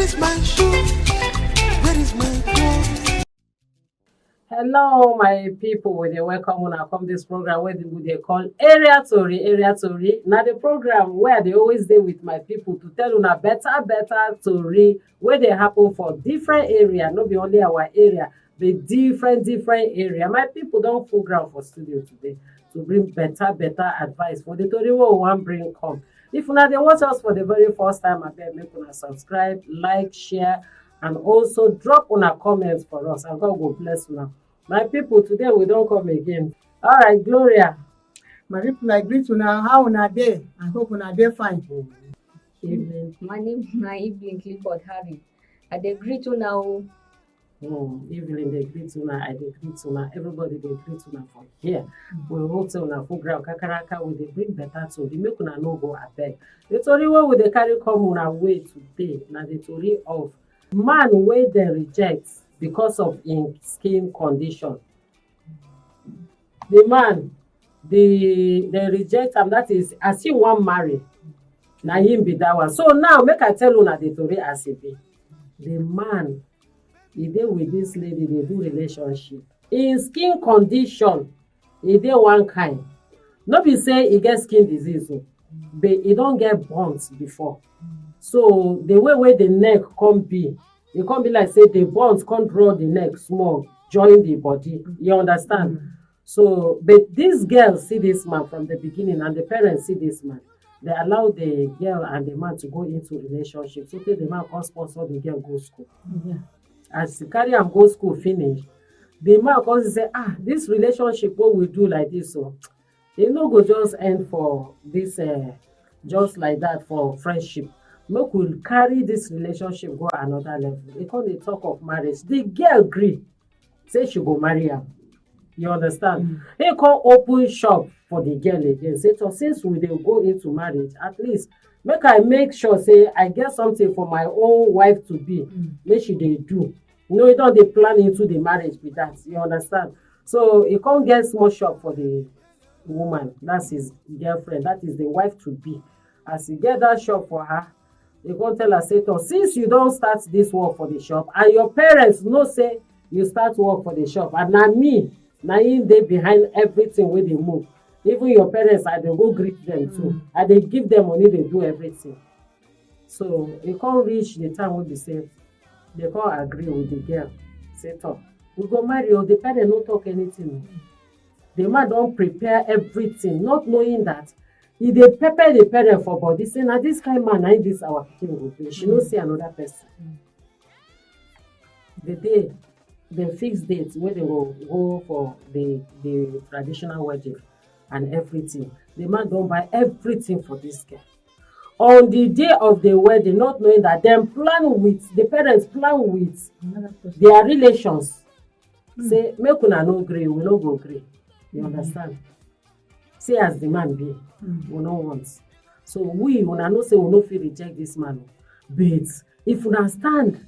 is my shoe? Where is my clothes? Hello, my people. When they welcome when I come this program where they call Area Tori, Area Tori. Now the program where they always dey with my people to tell una better story where they happen for different area, not be only our area, but different area. My people don't full ground for studio today to bring better advice for the Tori wey we wan bring come. If una dey watch us for the very first time, abeg make una subscribe, like, share, and also drop una comments for us, and God will bless una. My people, today we don't come again. All right, Gloria. My people, I greet una. How una dey? I hope una dey fine. Evening. My name na Evelyn Clifford Harry. I dey greet una o. Evelyn, they greet una. I dey greet una. Everybody they greet una for here. We hope say una full ground kakaraka. We dey bring better tori. Make una no go abeg. The tori wey we dey carry come una way today na the tori of man wey dem reject because of im skin condition. The man, they reject am, that is as he wan marry, na him be that one. So now make I tell una the tori as e be. The man, he dey with this lady, dey do relationship. Im skin condition, e dey one kind. No be say e get skin disease o, but e don get burns before. So the way the neck come be, e come be like say the burns come draw the neck small, join the body. You understand? So, but this girl see this man from the beginning, and the parents see this man. They allow the girl and the man to go into relationship. So the man come sponsor the girl go school. As he carry am go school finish, the man come say, this relationship what we do like this, so e no go just end for this just like that for friendship. Make we carry this relationship go another level. E come dey talk of marriage. The girl gree say she go marry am. You understand? He come open shop for the girl again. Say, so since we dey go into marriage, at least make I make sure say I get something for my own wife to be. Make she dey do. You know, you don dey plan into the marriage with that. You understand? So he come get small shop for the woman. That's his girlfriend. That is the wife to be. As he get that shop for her, they go tell her, say, since you don't start this work for the shop, and your parents know say you start work for the shop, and na me, na him dey behind everything wey dey move. Even your parents, I dey go greet them too. I dey give them money, they do everything. So e come reach the time wey be say they come agree with the girl. Say, we go marry o. The parent no talk anything. The man don prepare everything, not knowing that e dey pepper the parent for body, say na this kind man na this our pikin go be. She no see another person. The day dem fix date wey they go go for the traditional wedding and everything, the man don buy everything for this girl. On the day of the wedding, not knowing that the parents plan with their relations, say make una no gree, we no go gree. You understand? Say as the man be, we no want. So we una know say we no fit reject this man, but if una stand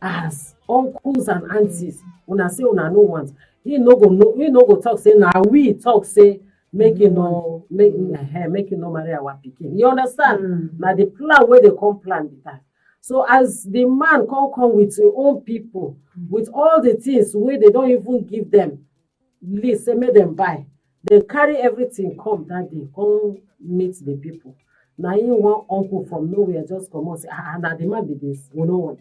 as uncles and aunties, una say una no want, he no go talk say na we talk say make you no marry our pikin. You understand? Na the plan wey they come plan with that. So as the man come with his own people, with all the things wey they don't even give them, list say make them buy. They carry everything come that day, come meet the people. Now him one uncle from nowhere just come and say, na the man be this, we no want.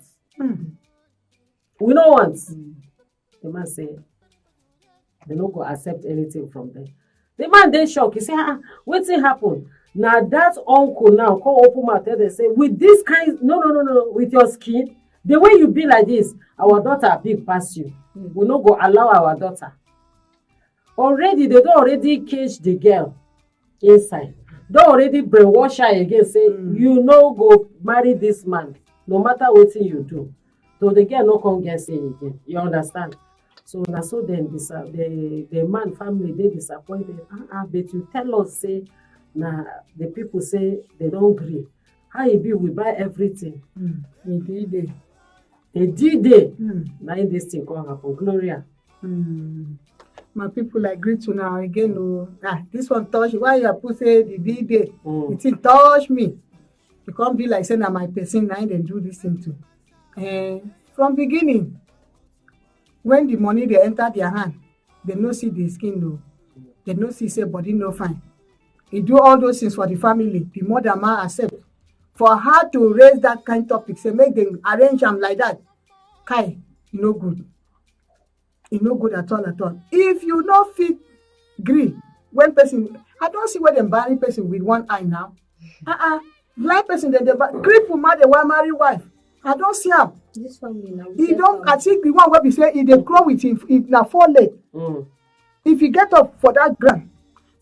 We no want. The man say, they no go accept anything from them. The man dey shock. He say, wetin happen? Now that uncle now come open mouth tell them say, with this kind, no, with your skin, the way you be like this, our daughter big pass you. We no go allow our daughter. Already, they don already cage the girl inside. Don already brainwash her again, say, you no go marry this man, no matter wetin you do. So the girl no come get say again. You understand? So na so then the man family dey disappointed. But you tell us say na the people say they don't agree. How e be we buy everything? A D-Day. Na in this thing come happen. Gloria. My people, I greet you now again. This one touch. Why you put say the D-Day? It touch me. You can't be like saying na my person now they do this thing too. From beginning, when the money dey enter their hand, they no see the skin o. They no see say body no fine. He do all those things for the family. The mother ma accept. For her to raise that kind topic, say make dem arrange am like that, kai, e no good. E no good at all at all. If you no fit gree when person, I don see where dem marry person with one eye now. Blind person dem dey cripple ma dey wan marry wife. I don see am. This family now. E don, I think the one wey be say e dey grow with him na 4 leg. If he get up for that ground,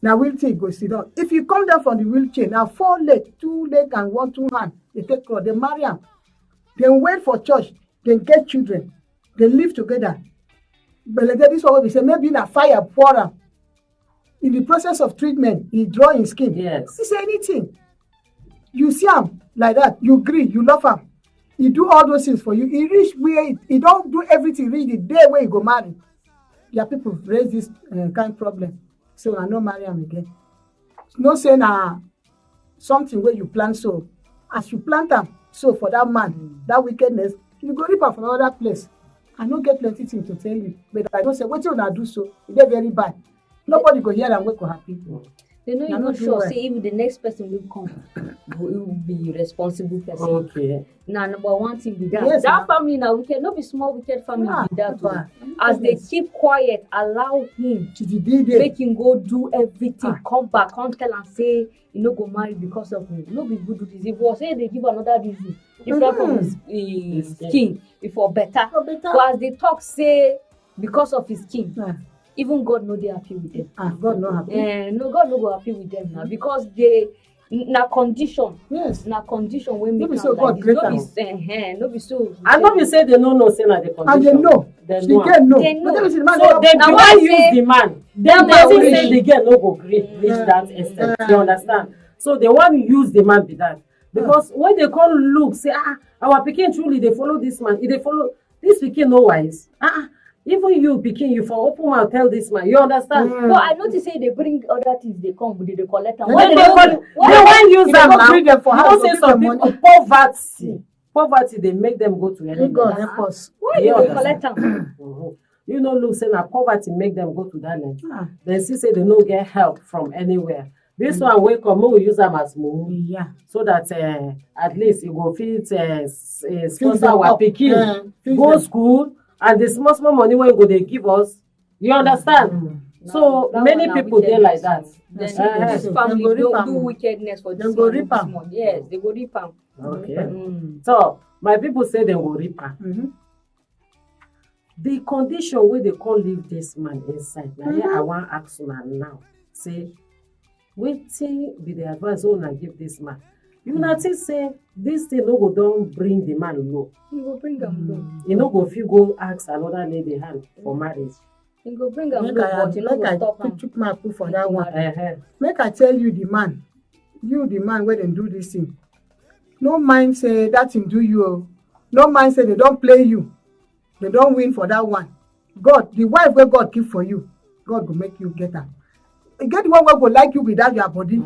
na wheelchair go sit down. If you come down from the wheelchair, na 4 leg, 2 leg and 2 hand. They take crawl, they marry am. They wait for church, they get children, they live together. But this one wey be say maybe na fire pour am. In the process of treatment, he draw him skin. Yes. He say anything. You see am like that, you gree, you love am. He do all those things for you. He reach where he don't do everything. Reach the day where he go marry. Their people raise this kind problem. So I no marry am again. No say na something where you plant so. As you plant am, so for that man, that wickedness, you go reap am from another place. I no get plenty things to tell you, but I don't say wetin una do so. E dey very bad. Nobody go hear am wey go happy. They no even sure say if the next person will come, he will be responsible person. Okay. Now, number one thing be that. Yes, That family now wicked, not be small wicked family be that. Papa. As they keep quiet, allow him To the day. make him go do everything, come back, come tell and say you no go marry because of me. No be good to this. If was say they give another reason, different from his skin, if for better. For better. But as they talk say because of his skin, Ah. even God no dey happy with them. God no happy. No, God no go happy with them now because they na condition. Yes. Na condition wey No make be am so God like create this. No be so. I know you say they no know say na the condition. And they know. They The know. girl know. They know. But then the man So never they Now do why not say- use the man. Then man they will say the girl no go reach that extent. You understand? So they want to use the man be that. Because when they come look, say, our pikin truly they follow this man. If they follow this pikin no wise. Even you pikin, you for open mouth tell this man. You understand? But I notice say they bring other things. They come, they collect them. When When they want use If them they go now, bring them for you house, know go say give some them people poverty they make them go to May any God length. help us. Why Yeah, they that's collect them? You know, look, say na poverty make them go to that length. Ah. Then see say they no get help from anywhere. This one wey come, make we use am as mumu, Yeah. so that at least e go fit Feed sponsor them our up. pikin Feed go them. school, and the small money wey go dey give us. You understand? So That many one na people dey like that. wickedness. Yes, Then this yes. family Dem go reap don't am. do wickedness for this Dem go one, reap this am. one. Yes, they go reap am. Okay. So my people say they go reap am. Mhm. The condition wey they come leave this man inside, na here I wan ask una now. Say, wetin be the advice wey una give this man? Una think say this thing no go don bring the man low. He go bring am low. He no go fit go ask another lady hand for marriage. He go bring am Make low, I but he no go stop am. chook my put for that one. Uh-huh. Make I tell you the man, wey dem do this thing. No mind say that thing do you o. No mind say they don play you. They don win for that one. God, the wife wey God keep for you, God go make you get am. E get the one wey go like you without your body.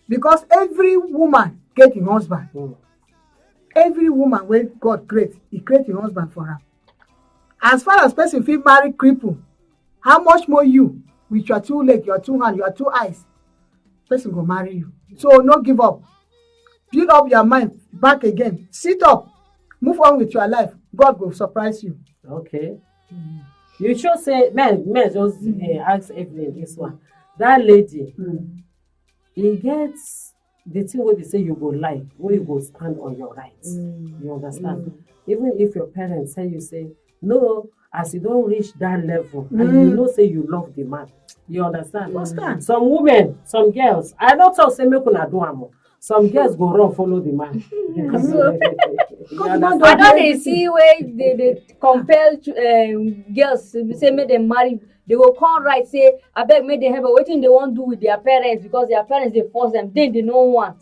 Because every woman get im husband. Every woman wey God create, He create im husband for her. As far as person fit marry cripple, how much more you with your 2 leg, your 2 hand, your 2 eyes, person go marry you. So no give up. Build up your mind back again. Sit up. Move on with your life. God go surprise you. Okay. You sure say men just ask Evelyn this one. That lady, e get the thing wey be say you go like, wey you go stand on your rights. You understand? Even if your parents tell you say, no, as you don reach that level, and you know say you love the man. You understand? Some women, some girls, I don't talk say make una do am o. Some girls go run follow the man. You understand? I don dey see wey they compel girls say make dem marry. They go come write say abeg make dem help but wetin they wan do with their parents because their parents dey force them then they no want.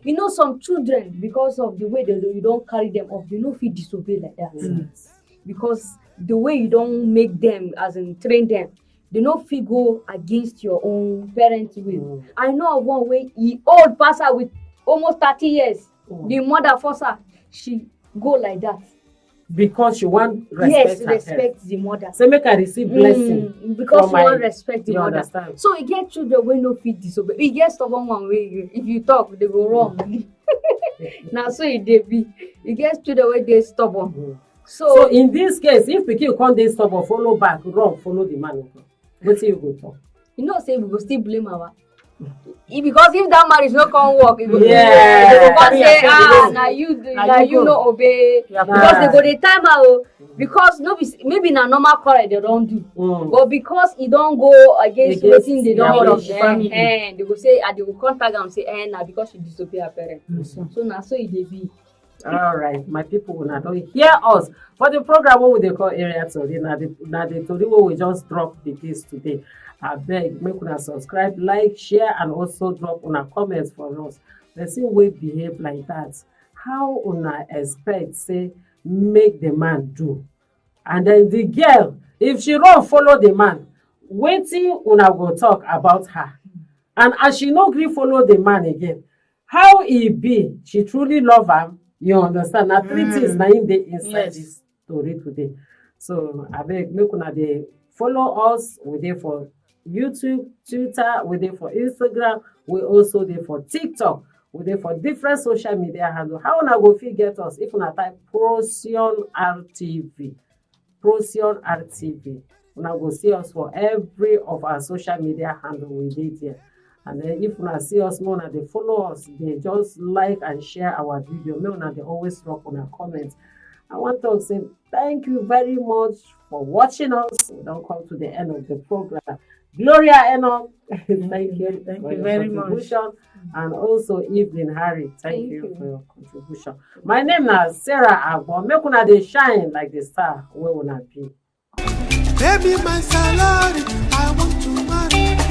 You know some children because of the way you don carry them up they no fit disobey like that. Because the way you don make them as in train them they no fit go against your own parents will. I know of one wey e old pass her with almost 30 years. The mother force her, she go like that. because she want respect yes, her respect parents. the mother. Say make I receive blessing. Because from you want my- respect the you mother. understand? So you get children wey no fit disobey. You get stubborn one wey if you talk they go run. Na so e dey be. You get children wey dey stubborn. Mm. So, So in this case, if pikin come dey stubborn, follow back, run, follow the man. Wetin you go talk? you know say we go still blame our. Because if that marriage no come work, e go Yeah. they go come say Yeah. na you Na you go. no obey. Yeah. Because they go dey time am o. Because no be maybe na normal quarrel they don do. Mm. But because e don go against Against wetin they their don will do of the family. they go say they go contact am say na because she disobey her parents. Mm. So na so e dey be. All right, my people, una don hear us for the program wey we dey call Area Tori. Na the tori wey we just drop the gist today. Abeg, make una subscribe, like, share, and also drop una comments for us. Person wey behave like that, how una expect say make the man do? And then the girl, if she run follow the man, wetin una go talk about her? And as she no gree follow the man again, how e be? She truly love am? You understand? Na three things na im dey inside Yes. this story today. So abeg, make una dey follow us. We dey for YouTube, Twitter, we dey for Instagram, we also dey for TikTok, we dey for different social media handle. How una go fit get us? If una type Procyon RTV, Procyon RTV, una go see us for every of our social media handle we dey there. And then if una see us, make una dey follow us, dey just like and share our video. Make una dey always drop una comments. I want to say thank you very much for watching us. We don't come to the end of the program. Gloria Enoch, thank you Thank for you your very much. contribution. And also Evelyn Harry, thank Thank you you. for your contribution. My name is Sarah Agbo. Make una dey shine like the star wey una be. Baby, my salary, I want to marry.